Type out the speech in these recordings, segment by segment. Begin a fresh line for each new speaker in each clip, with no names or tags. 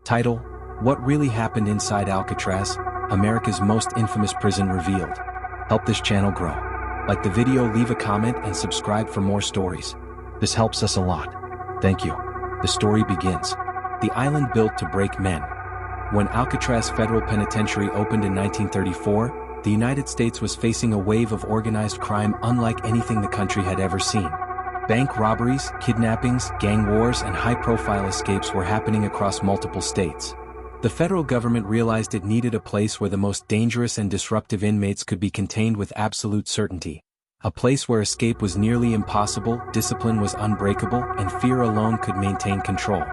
Title: What Really Happened Inside Alcatraz, America's Most Infamous Prison Revealed. Help this channel grow. Like the video, leave a comment, and subscribe for more stories. This helps us a lot. Thank you. The story begins. The island built to break men. When Alcatraz Federal Penitentiary opened in 1934, the United States was facing a wave of organized crime unlike anything the country had ever seen. Bank robberies, kidnappings, gang wars, and high-profile escapes were happening across multiple states. The federal government realized it needed a place where the most dangerous and disruptive inmates could be contained with absolute certainty. A place where escape was nearly impossible, discipline was unbreakable, and fear alone could maintain control.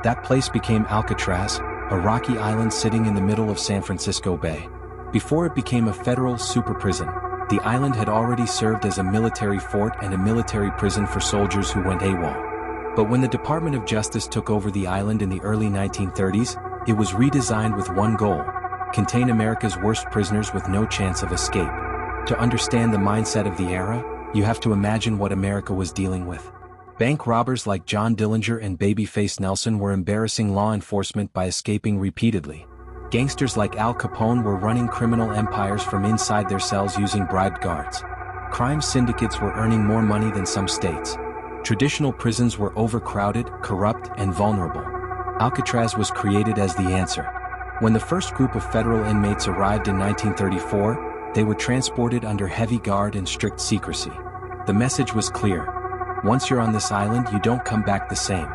That place became Alcatraz, a rocky island sitting in the middle of San Francisco Bay. Before it became a federal super prison, the island had already served as a military fort and a military prison for soldiers who went AWOL. But when the Department of Justice took over the island in the early 1930s, it was redesigned with one goal: contain America's worst prisoners with no chance of escape. To understand the mindset of the era, you have to imagine what America was dealing with. Bank robbers like John Dillinger and Babyface Nelson were embarrassing law enforcement by escaping repeatedly. Gangsters like Al Capone were running criminal empires from inside their cells using bribed guards. Crime syndicates were earning more money than some states. Traditional prisons were overcrowded, corrupt, and vulnerable. Alcatraz was created as the answer. When the first group of federal inmates arrived in 1934, they were transported under heavy guard and strict secrecy. The message was clear: once you're on this island, you don't come back the same.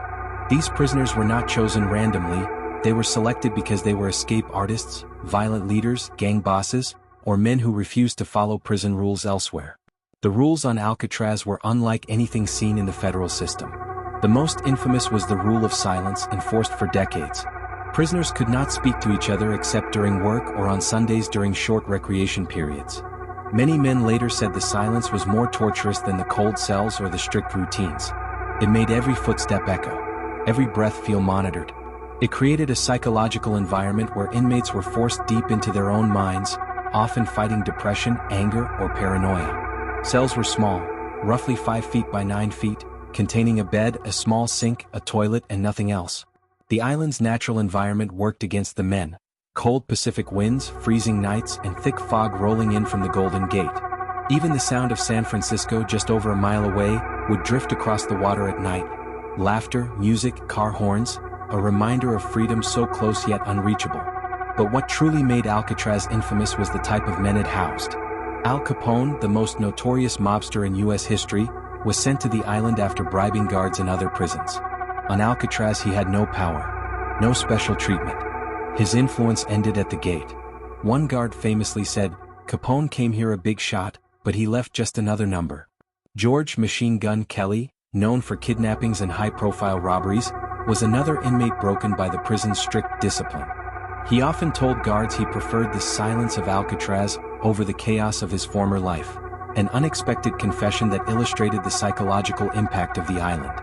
These prisoners were not chosen randomly. They were selected because they were escape artists, violent leaders, gang bosses, or men who refused to follow prison rules elsewhere. The rules on Alcatraz were unlike anything seen in the federal system. The most infamous was the rule of silence, enforced for decades. Prisoners could not speak to each other except during work or on Sundays during short recreation periods. Many men later said the silence was more torturous than the cold cells or the strict routines. It made every footstep echo, every breath feel monitored. It created a psychological environment where inmates were forced deep into their own minds, often fighting depression, anger, or paranoia. Cells were small, roughly 5 feet by 9 feet, containing a bed, a small sink, a toilet, and nothing else. The island's natural environment worked against the men: cold Pacific winds, freezing nights, and thick fog rolling in from the Golden Gate. Even the sound of San Francisco just over a mile away would drift across the water at night. Laughter, music, car horns, a reminder of freedom so close yet unreachable. But what truly made Alcatraz infamous was the type of men it housed. Al Capone, the most notorious mobster in U.S. history, was sent to the island after bribing guards in other prisons. On Alcatraz, he had no power, no special treatment. His influence ended at the gate. One guard famously said, "Capone came here a big shot, but he left just another number." George "Machine Gun" Kelly, known for kidnappings and high-profile robberies, was another inmate broken by the prison's strict discipline. He often told guards he preferred the silence of Alcatraz over the chaos of his former life, an unexpected confession that illustrated the psychological impact of the island.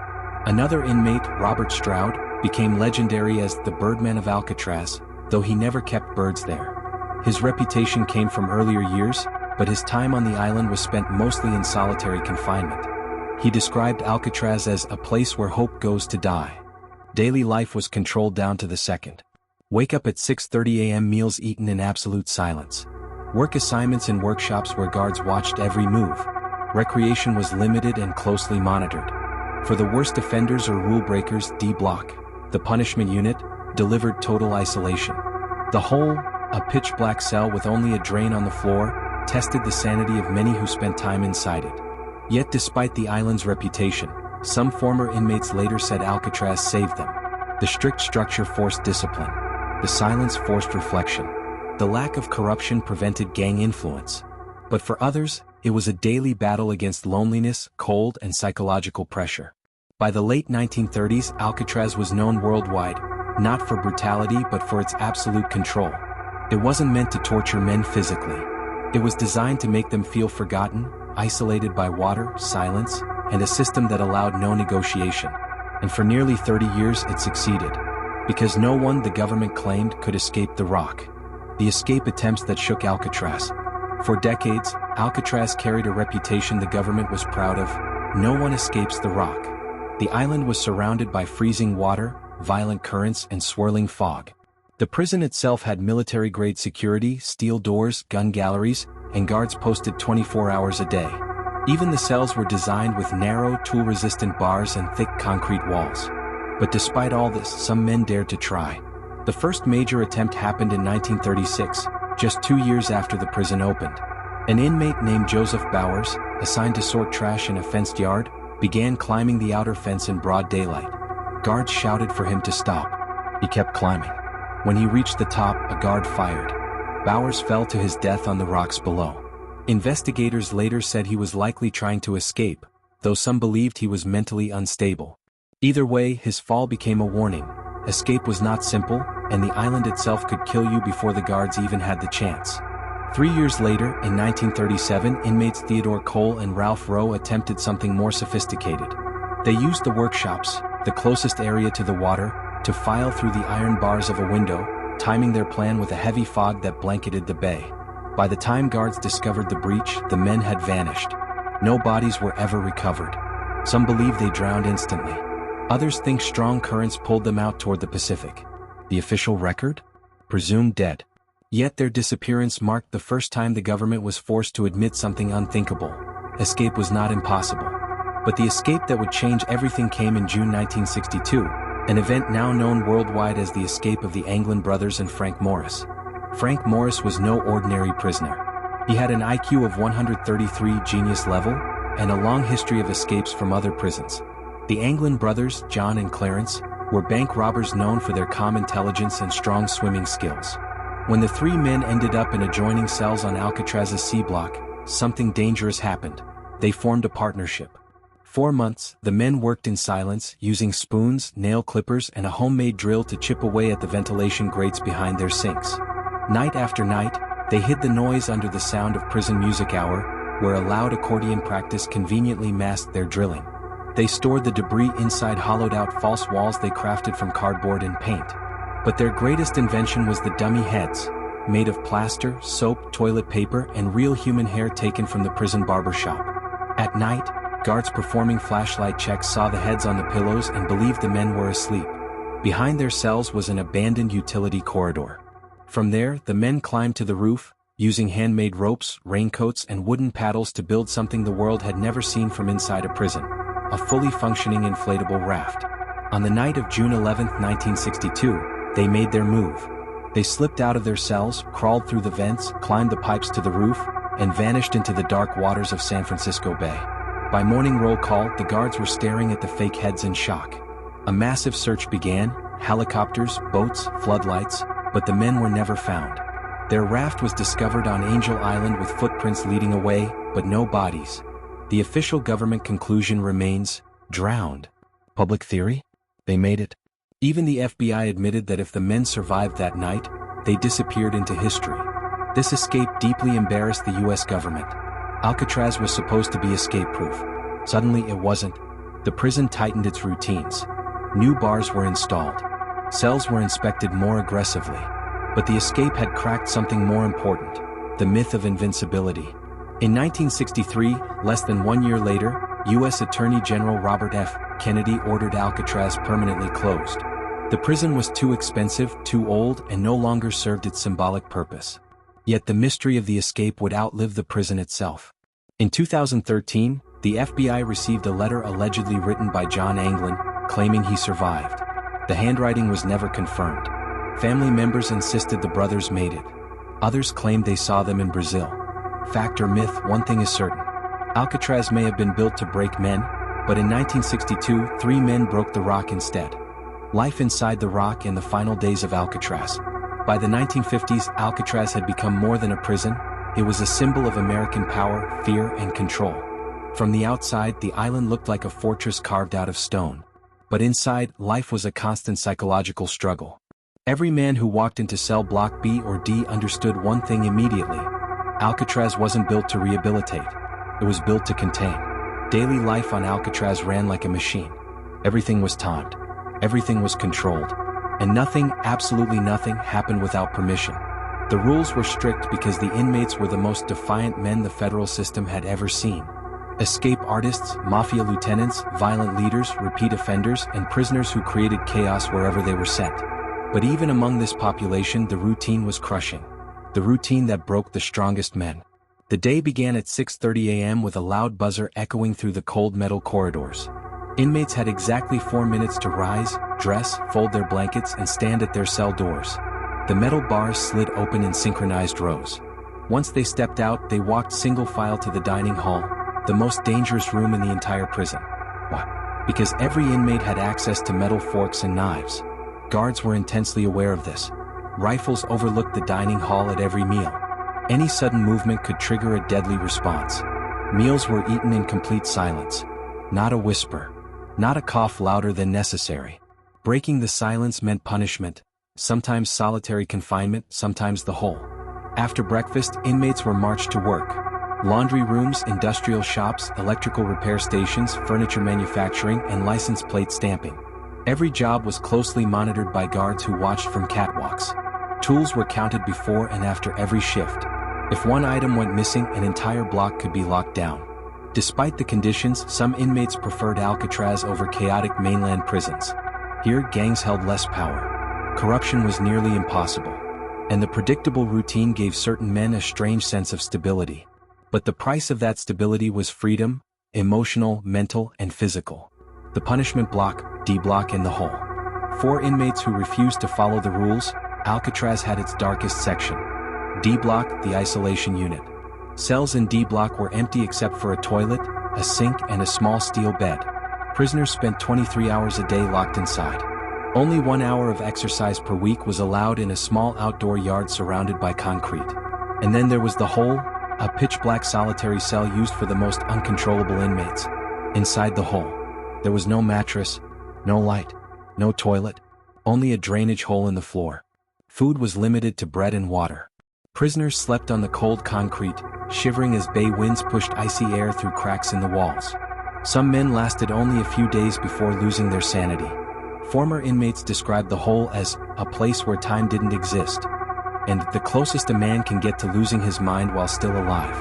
Another inmate, Robert Stroud, became legendary as the Birdman of Alcatraz, though he never kept birds there. His reputation came from earlier years, but his time on the island was spent mostly in solitary confinement. He described Alcatraz as a place where hope goes to die. Daily life was controlled down to the second. Wake up at 6:30 a.m., meals eaten in absolute silence. Work assignments in workshops where guards watched every move. Recreation was limited and closely monitored. For the worst offenders or rule breakers, D Block, the punishment unit, delivered total isolation. The whole, a pitch-black cell with only a drain on the floor, tested the sanity of many who spent time inside it. Yet despite the island's reputation, some former inmates later said Alcatraz saved them. The strict structure forced discipline. The silence forced reflection. The lack of corruption prevented gang influence. But for others, it was a daily battle against loneliness, cold, and psychological pressure. By the late 1930s, Alcatraz was known worldwide, not for brutality but for its absolute control. It wasn't meant to torture men physically. It was designed to make them feel forgotten, isolated by water, silence, and a system that allowed no negotiation. And for nearly 30 years it succeeded. Because no one, the government claimed, could escape the rock. The escape attempts that shook Alcatraz. For decades, Alcatraz carried a reputation the government was proud of: no one escapes the rock. The island was surrounded by freezing water, violent currents, and swirling fog. The prison itself had military-grade security, steel doors, gun galleries, and guards posted 24 hours a day. Even the cells were designed with narrow, tool-resistant bars and thick concrete walls. But despite all this, some men dared to try. The first major attempt happened in 1936, just 2 years after the prison opened. An inmate named Joseph Bowers, assigned to sort trash in a fenced yard, began climbing the outer fence in broad daylight. Guards shouted for him to stop. He kept climbing. When he reached the top, a guard fired. Bowers fell to his death on the rocks below. Investigators later said he was likely trying to escape, though some believed he was mentally unstable. Either way, his fall became a warning. Escape was not simple, and the island itself could kill you before the guards even had the chance. 3 years later, in 1937, inmates Theodore Cole and Ralph Rowe attempted something more sophisticated. They used the workshops, the closest area to the water, to file through the iron bars of a window, timing their plan with a heavy fog that blanketed the bay. By the time guards discovered the breach, the men had vanished. No bodies were ever recovered. Some believe they drowned instantly. Others think strong currents pulled them out toward the Pacific. The official record? Presumed dead. Yet their disappearance marked the first time the government was forced to admit something unthinkable. Escape was not impossible. But the escape that would change everything came in June 1962, an event now known worldwide as the escape of the Anglin brothers and Frank Morris. Frank Morris was no ordinary prisoner. He had an IQ of 133 genius level, and a long history of escapes from other prisons. The Anglin brothers, John and Clarence, were bank robbers known for their calm intelligence and strong swimming skills. When the three men ended up in adjoining cells on Alcatraz's C block, something dangerous happened. They formed a partnership. 4 months, the men worked in silence, using spoons, nail clippers, and a homemade drill to chip away at the ventilation grates behind their sinks. Night after night, they hid the noise under the sound of prison music hour, where a loud accordion practice conveniently masked their drilling. They stored the debris inside hollowed-out false walls they crafted from cardboard and paint. But their greatest invention was the dummy heads, made of plaster, soap, toilet paper, and real human hair taken from the prison barber shop. At night, guards performing flashlight checks saw the heads on the pillows and believed the men were asleep. Behind their cells was an abandoned utility corridor. From there, the men climbed to the roof, using handmade ropes, raincoats, and wooden paddles to build something the world had never seen from inside a prison: a fully functioning inflatable raft. On the night of June 11, 1962, they made their move. They slipped out of their cells, crawled through the vents, climbed the pipes to the roof, and vanished into the dark waters of San Francisco Bay. By morning roll call, the guards were staring at the fake heads in shock. A massive search began: helicopters, boats, floodlights, but the men were never found. Their raft was discovered on Angel Island with footprints leading away, but no bodies. The official government conclusion remains: drowned. Public theory? They made it. Even the FBI admitted that if the men survived that night, they disappeared into history. This escape deeply embarrassed the US government. Alcatraz was supposed to be escape-proof. Suddenly it wasn't. The prison tightened its routines. New bars were installed. Cells were inspected more aggressively. But the escape had cracked something more important: the myth of invincibility. In 1963, less than 1 year later, U.S. Attorney General Robert F. Kennedy ordered Alcatraz permanently closed. The prison was too expensive, too old, and no longer served its symbolic purpose. Yet the mystery of the escape would outlive the prison itself. In 2013, the FBI received a letter allegedly written by John Anglin, claiming he survived. The handwriting was never confirmed. Family members insisted the brothers made it. Others claimed they saw them in Brazil. Fact or myth, one thing is certain: Alcatraz may have been built to break men, but in 1962, 3 men broke the rock instead. Life inside the rock in the final days of Alcatraz. By the 1950s, Alcatraz had become more than a prison. It was a symbol of American power, fear, and control. From the outside, the island looked like a fortress carved out of stone. But inside, life was a constant psychological struggle. Every man who walked into cell block B or D understood one thing immediately: Alcatraz wasn't built to rehabilitate. It was built to contain. Daily life on Alcatraz ran like a machine. Everything was timed. Everything was controlled. And nothing, absolutely nothing, happened without permission. The rules were strict because the inmates were the most defiant men the federal system had ever seen. Escape artists, mafia lieutenants, violent leaders, repeat offenders, and prisoners who created chaos wherever they were sent. But even among this population, the routine was crushing. The routine that broke the strongest men. The day began at 6:30 a.m. with a loud buzzer echoing through the cold metal corridors. Inmates had exactly 4 minutes to rise, dress, fold their blankets, and stand at their cell doors. The metal bars slid open in synchronized rows. Once they stepped out, they walked single file to the dining hall, the most dangerous room in the entire prison. Why? Because every inmate had access to metal forks and knives. Guards were intensely aware of this. Rifles overlooked the dining hall at every meal. Any sudden movement could trigger a deadly response. Meals were eaten in complete silence. Not a whisper. Not a cough louder than necessary. Breaking the silence meant punishment, sometimes solitary confinement, sometimes the whole. After breakfast, inmates were marched to work. Laundry rooms, industrial shops, electrical repair stations, furniture manufacturing, and license plate stamping. Every job was closely monitored by guards who watched from catwalks. Tools were counted before and after every shift. If one item went missing, an entire block could be locked down. Despite the conditions, some inmates preferred Alcatraz over chaotic mainland prisons. Here, gangs held less power. Corruption was nearly impossible. And the predictable routine gave certain men a strange sense of stability. But the price of that stability was freedom, emotional, mental, and physical. The punishment block, D block, and the hole. For inmates who refused to follow the rules, Alcatraz had its darkest section. D block, the isolation unit. Cells in D block were empty except for a toilet, a sink, and a small steel bed. Prisoners spent 23 hours a day locked inside. Only 1 hour of exercise per week was allowed in a small outdoor yard surrounded by concrete. And then there was the hole, a pitch-black solitary cell used for the most uncontrollable inmates. Inside the hole, there was no mattress, no light, no toilet, only a drainage hole in the floor. Food was limited to bread and water. Prisoners slept on the cold concrete, shivering as bay winds pushed icy air through cracks in the walls. Some men lasted only a few days before losing their sanity. Former inmates described the hole as a place where time didn't exist, and the closest a man can get to losing his mind while still alive.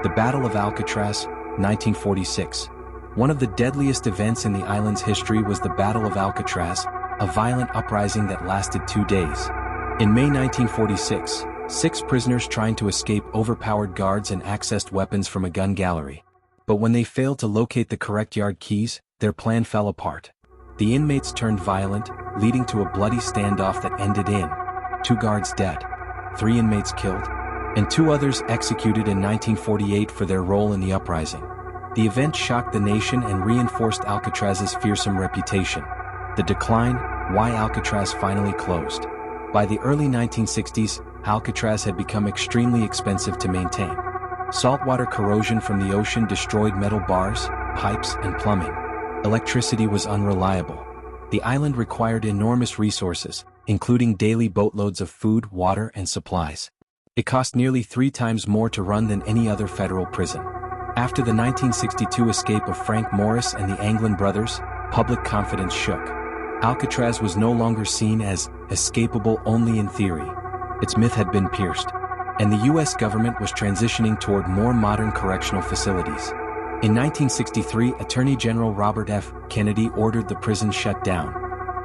The Battle of Alcatraz, 1946. One of the deadliest events in the island's history was the Battle of Alcatraz, a violent uprising that lasted 2 days. In May 1946, 6 prisoners trying to escape overpowered guards and accessed weapons from a gun gallery. But when they failed to locate the correct yard keys, their plan fell apart. The inmates turned violent, leading to a bloody standoff that ended in 2 guards dead, 3 inmates killed, and 2 others executed in 1948 for their role in the uprising. The event shocked the nation and reinforced Alcatraz's fearsome reputation. The decline, why Alcatraz finally closed. By the early 1960s, Alcatraz had become extremely expensive to maintain. Saltwater corrosion from the ocean destroyed metal bars, pipes, and plumbing. Electricity was unreliable. The island required enormous resources, including daily boatloads of food, water, and supplies. It cost nearly 3 times more to run than any other federal prison. After the 1962 escape of Frank Morris and the Anglin brothers, public confidence shook. Alcatraz was no longer seen as escapable only in theory. Its myth had been pierced, and the U.S. government was transitioning toward more modern correctional facilities. In 1963, Attorney General Robert F. Kennedy ordered the prison shut down.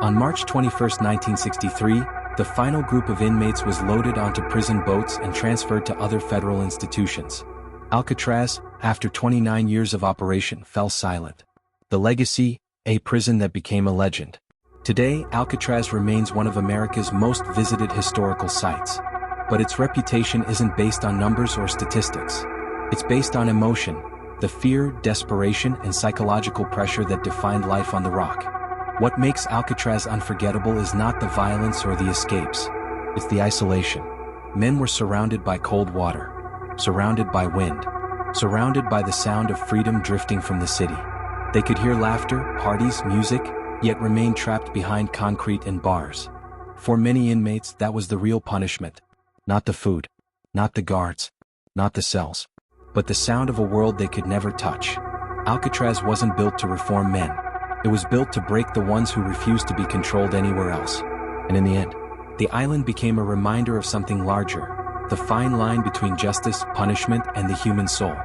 On March 21, 1963, the final group of inmates was loaded onto prison boats and transferred to other federal institutions. Alcatraz, after 29 years of operation, fell silent. The legacy, a prison that became a legend. Today, Alcatraz remains one of America's most visited historical sites. But its reputation isn't based on numbers or statistics. It's based on emotion, the fear, desperation, and psychological pressure that defined life on the rock. What makes Alcatraz unforgettable is not the violence or the escapes. It's the isolation. Men were surrounded by cold water, surrounded by wind, surrounded by the sound of freedom drifting from the city. They could hear laughter, parties, music, yet remain trapped behind concrete and bars. For many inmates, that was the real punishment. Not the food, not the guards, not the cells, but the sound of a world they could never touch. Alcatraz wasn't built to reform men. It was built to break the ones who refused to be controlled anywhere else. And in the end, the island became a reminder of something larger, the fine line between justice, punishment, and the human soul.